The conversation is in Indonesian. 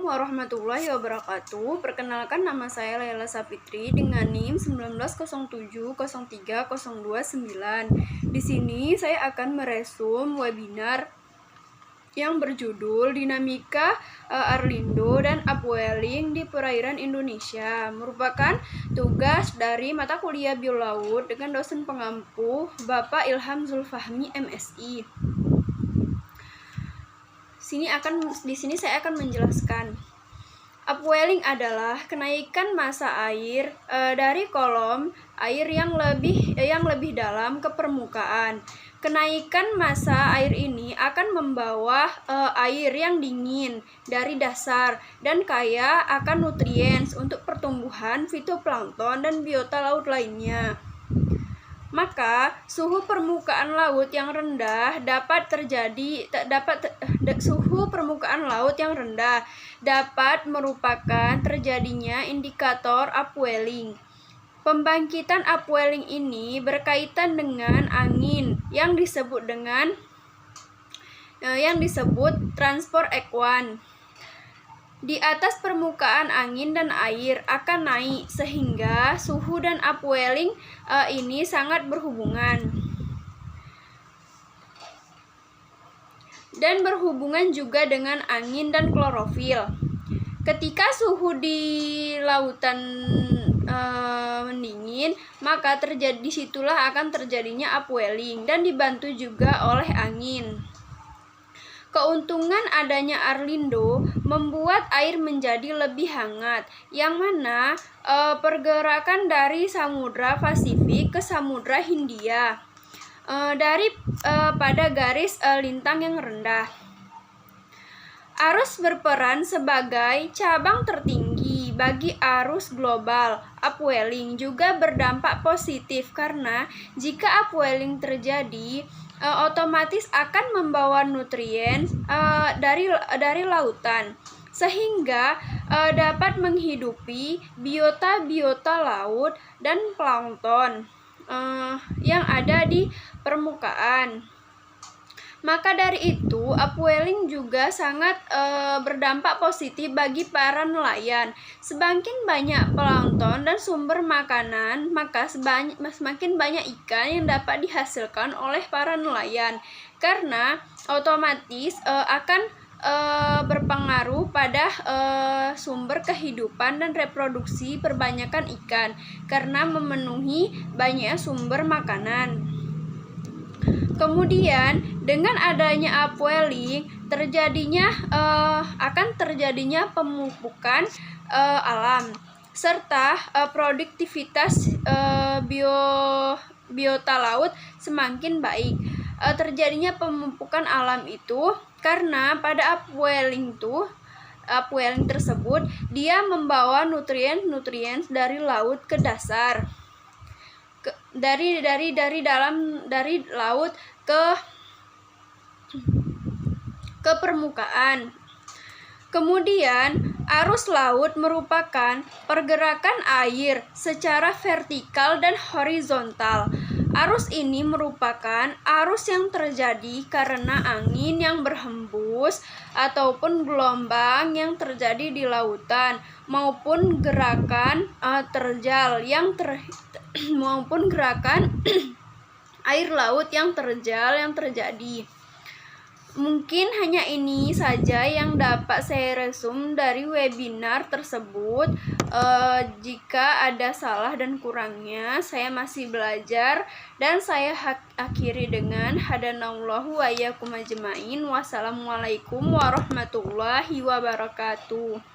warahmatullahi wabarakatuh. Perkenalkan, nama saya Laila Safitri dengan NIM 1907030209. Di sini saya akan meresum webinar yang berjudul Dinamika Arlindo dan Upwelling di Perairan Indonesia, merupakan tugas dari mata kuliah biolaut dengan dosen pengampu Bapak Ilham Zulfahmi MSI. Di sini saya akan menjelaskan. Upwelling adalah kenaikan massa air dari kolom air yang lebih dalam ke permukaan. Kenaikan massa air ini akan membawa air yang dingin dari dasar dan kaya akan nutriens untuk pertumbuhan fitoplankton dan biota laut lainnya. Maka suhu permukaan laut yang rendah dapat merupakan terjadinya indikator upwelling. Pembangkitan upwelling ini berkaitan dengan angin yang disebut transport ekuan. Di atas permukaan angin dan air akan naik sehingga suhu dan upwelling ini sangat berhubungan. Dan berhubungan juga dengan angin dan klorofil. Ketika suhu di lautan mendingin, maka disitulah akan terjadinya upwelling dan dibantu juga oleh angin. Keuntungan adanya Arlindo membuat air menjadi lebih hangat, yang mana pergerakan dari Samudra Pasifik ke Samudra Hindia pada garis lintang yang rendah. Arus berperan sebagai cabang tertinggi bagi arus global. Upwelling juga berdampak positif karena jika upwelling terjadi, otomatis akan membawa nutrien dari lautan sehingga dapat menghidupi biota laut dan plankton yang ada di permukaan. Maka dari itu, upwelling juga sangat berdampak positif bagi para nelayan. Semakin banyak plankton dan sumber makanan, maka semakin banyak ikan yang dapat dihasilkan oleh para nelayan. Karena otomatis akan berpengaruh pada sumber kehidupan dan reproduksi perbanyakan ikan karena memenuhi banyak sumber makanan. Kemudian dengan adanya upwelling akan terjadinya pemupukan alam serta produktivitas biota laut semakin baik. Terjadinya pemupukan alam itu karena pada upwelling tersebut dia membawa nutrien dari laut ke dasar. Dari laut ke permukaan. Kemudian arus laut merupakan pergerakan air secara vertikal dan horizontal. Arus ini merupakan arus yang terjadi karena angin yang berhembus ataupun gelombang yang terjadi di lautan maupun gerakan maupun gerakan air laut yang terjadi. Mungkin hanya ini saja yang dapat saya resum dari webinar tersebut. Jika ada salah dan kurangnya, saya masih belajar dan saya akhiri dengan hadanallahu wa iyyakum ajmain. Wassalamualaikum warahmatullahi wabarakatuh.